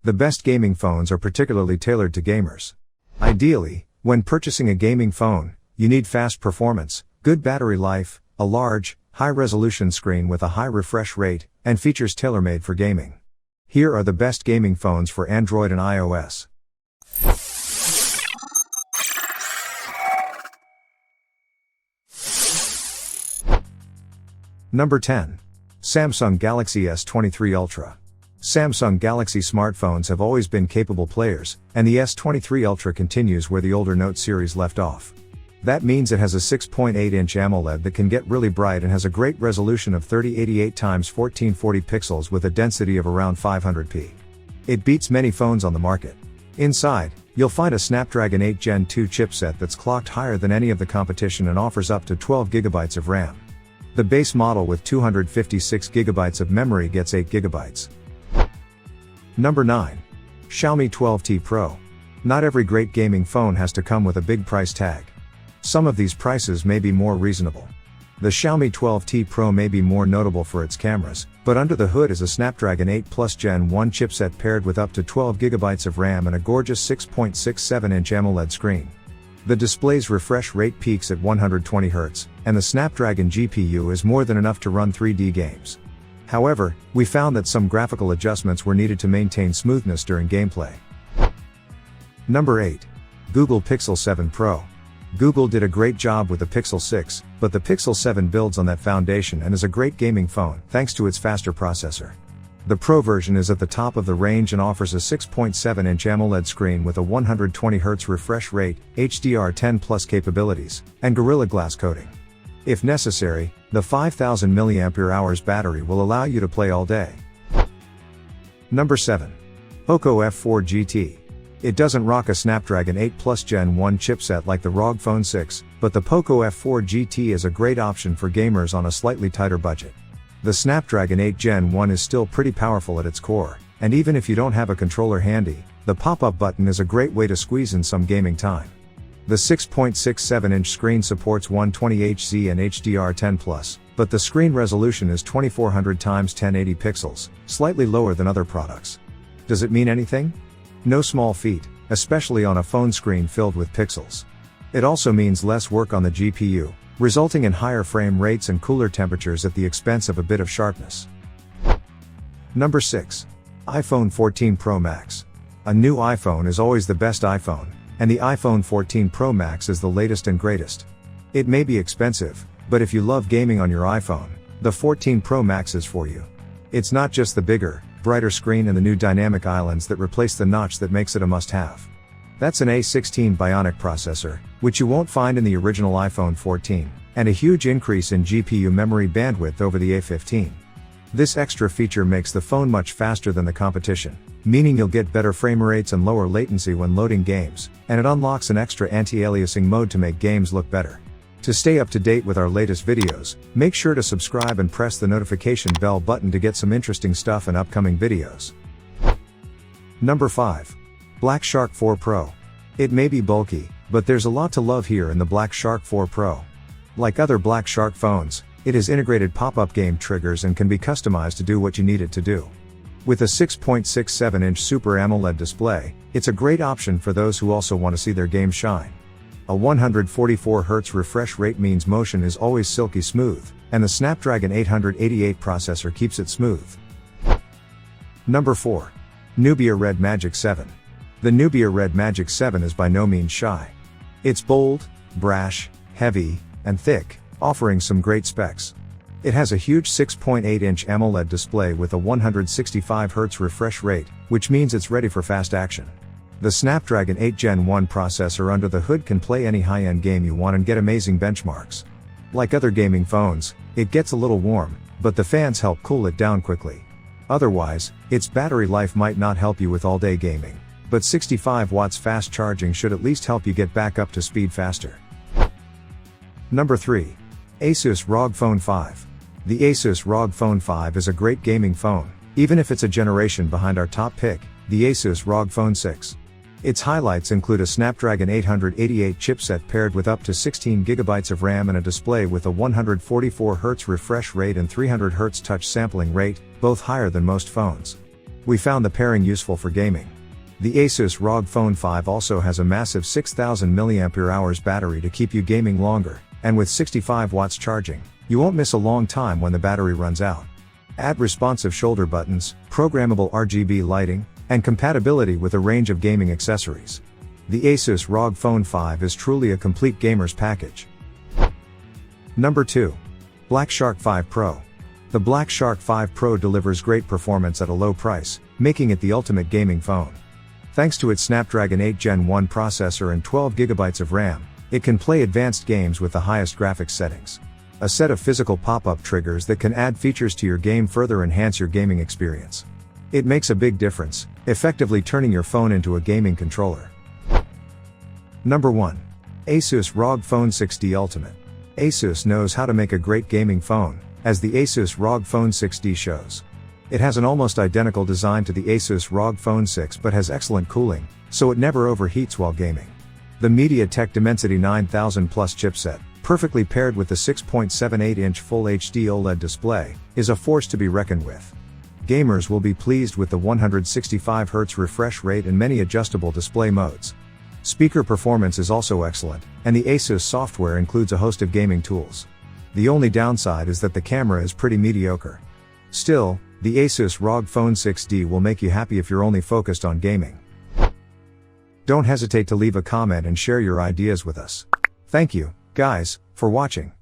The best gaming phones are particularly tailored to gamers. Ideally, when purchasing a gaming phone, you need fast performance, good battery life, a large, high-resolution screen with a high refresh rate, and features tailor-made for gaming. Here are the best gaming phones for Android and iOS. Number 10. Samsung Galaxy S23 Ultra. Samsung Galaxy smartphones have always been capable players, and the S23 Ultra continues where the older Note series left off. That means it has a 6.8-inch AMOLED that can get really bright and has a great resolution of 3088x1440 pixels with a density of around 500p. It beats many phones on the market. Inside, you'll find a Snapdragon 8 Gen 2 chipset that's clocked higher than any of the competition and offers up to 12GB of RAM. The base model with 256GB of memory gets 8GB. Number 9. Xiaomi 12T Pro. Not every great gaming phone has to come with a big price tag. Some of these prices may be more reasonable. The Xiaomi 12T Pro may be more notable for its cameras, but under the hood is a Snapdragon 8 Plus Gen 1 chipset paired with up to 12GB of RAM and a gorgeous 6.67-inch AMOLED screen. The display's refresh rate peaks at 120Hz, and the Snapdragon GPU is more than enough to run 3D games. However, we found that some graphical adjustments were needed to maintain smoothness during gameplay. Number 8. Google Pixel 7 Pro. Google did a great job with the Pixel 6, but the Pixel 7 builds on that foundation and is a great gaming phone thanks to its faster processor. The Pro version is at the top of the range and offers a 6.7-inch AMOLED screen with a 120Hz refresh rate, HDR10 Plus capabilities, and Gorilla Glass coating. If necessary, the 5000 mAh battery will allow you to play all day. Number 7. Poco F4 GT. It doesn't rock a Snapdragon 8 Plus Gen 1 chipset like the ROG Phone 6, but the Poco F4 GT is a great option for gamers on a slightly tighter budget. The Snapdragon 8 Gen 1 is still pretty powerful at its core, and even if you don't have a controller handy, the pop-up button is a great way to squeeze in some gaming time. The 6.67-inch screen supports 120Hz and HDR10+, but the screen resolution is 2400x1080 pixels, slightly lower than other products. Does it mean anything? No small feat, especially on a phone screen filled with pixels. It also means less work on the GPU, resulting in higher frame rates and cooler temperatures at the expense of a bit of sharpness. Number 6. iPhone 14 Pro Max. A new iPhone is always the best iPhone, and the iPhone 14 Pro Max is the latest and greatest. It may be expensive, but if you love gaming on your iPhone, the 14 Pro Max is for you. It's not just the bigger, brighter screen and the new dynamic islands that replace the notch that makes it a must-have. That's an A16 Bionic processor, which you won't find in the original iPhone 14, and a huge increase in GPU memory bandwidth over the A15. This extra feature makes the phone much faster than the competition, meaning you'll get better frame rates and lower latency when loading games, and it unlocks an extra anti-aliasing mode to make games look better. To stay up to date with our latest videos, make sure to subscribe and press the notification bell button to get some interesting stuff in upcoming videos. Number 5. Black Shark 4 Pro. It may be bulky, but there's a lot to love here in the Black Shark 4 Pro. Like other Black Shark phones, it has integrated pop-up game triggers and can be customized to do what you need it to do. With a 6.67-inch Super AMOLED display, it's a great option for those who also want to see their game shine. A 144Hz refresh rate means motion is always silky smooth, and the Snapdragon 888 processor keeps it smooth. Number 4. Nubia Red Magic 7. The Nubia Red Magic 7 is by no means shy. It's bold, brash, heavy, and thick, offering some great specs. It has a huge 6.8-inch AMOLED display with a 165Hz refresh rate, which means it's ready for fast action. The Snapdragon 8 Gen 1 processor under the hood can play any high-end game you want and get amazing benchmarks. Like other gaming phones, it gets a little warm, but the fans help cool it down quickly. Otherwise, its battery life might not help you with all-day gaming, but 65 watts fast charging should at least help you get back up to speed faster. Number 3. Asus ROG Phone 5. The Asus ROG Phone 5 is a great gaming phone, even if it's a generation behind our top pick, the Asus ROG Phone 6. Its highlights include a Snapdragon 888 chipset paired with up to 16GB of RAM and a display with a 144Hz refresh rate and 300Hz touch sampling rate, both higher than most phones. We found the pairing useful for gaming. The Asus ROG Phone 5 also has a massive 6000 mAh battery to keep you gaming longer, and with 65 watts charging, you won't miss a long time when the battery runs out. Add responsive shoulder buttons, programmable RGB lighting, and compatibility with a range of gaming accessories. The Asus ROG Phone 5 is truly a complete gamer's package. Number 2. Black Shark 5 Pro. The Black Shark 5 Pro delivers great performance at a low price, making it the ultimate gaming phone. Thanks to its Snapdragon 8 Gen 1 processor and 12GB of RAM, it can play advanced games with the highest graphics settings. A set of physical pop-up triggers that can add features to your game further enhance your gaming experience. It makes a big difference, effectively turning your phone into a gaming controller. Number 1. Asus ROG Phone 6D Ultimate. Asus knows how to make a great gaming phone, as the Asus ROG Phone 6D shows. It has an almost identical design to the Asus ROG Phone 6 but has excellent cooling, so it never overheats while gaming. The MediaTek Dimensity 9000 Plus chipset, perfectly paired with the 6.78-inch Full HD OLED display, is a force to be reckoned with. Gamers will be pleased with the 165Hz refresh rate and many adjustable display modes. Speaker performance is also excellent, and the Asus software includes a host of gaming tools. The only downside is that the camera is pretty mediocre. Still, the Asus ROG Phone 6D will make you happy if you're only focused on gaming. Don't hesitate to leave a comment and share your ideas with us. Thank you, guys, for watching.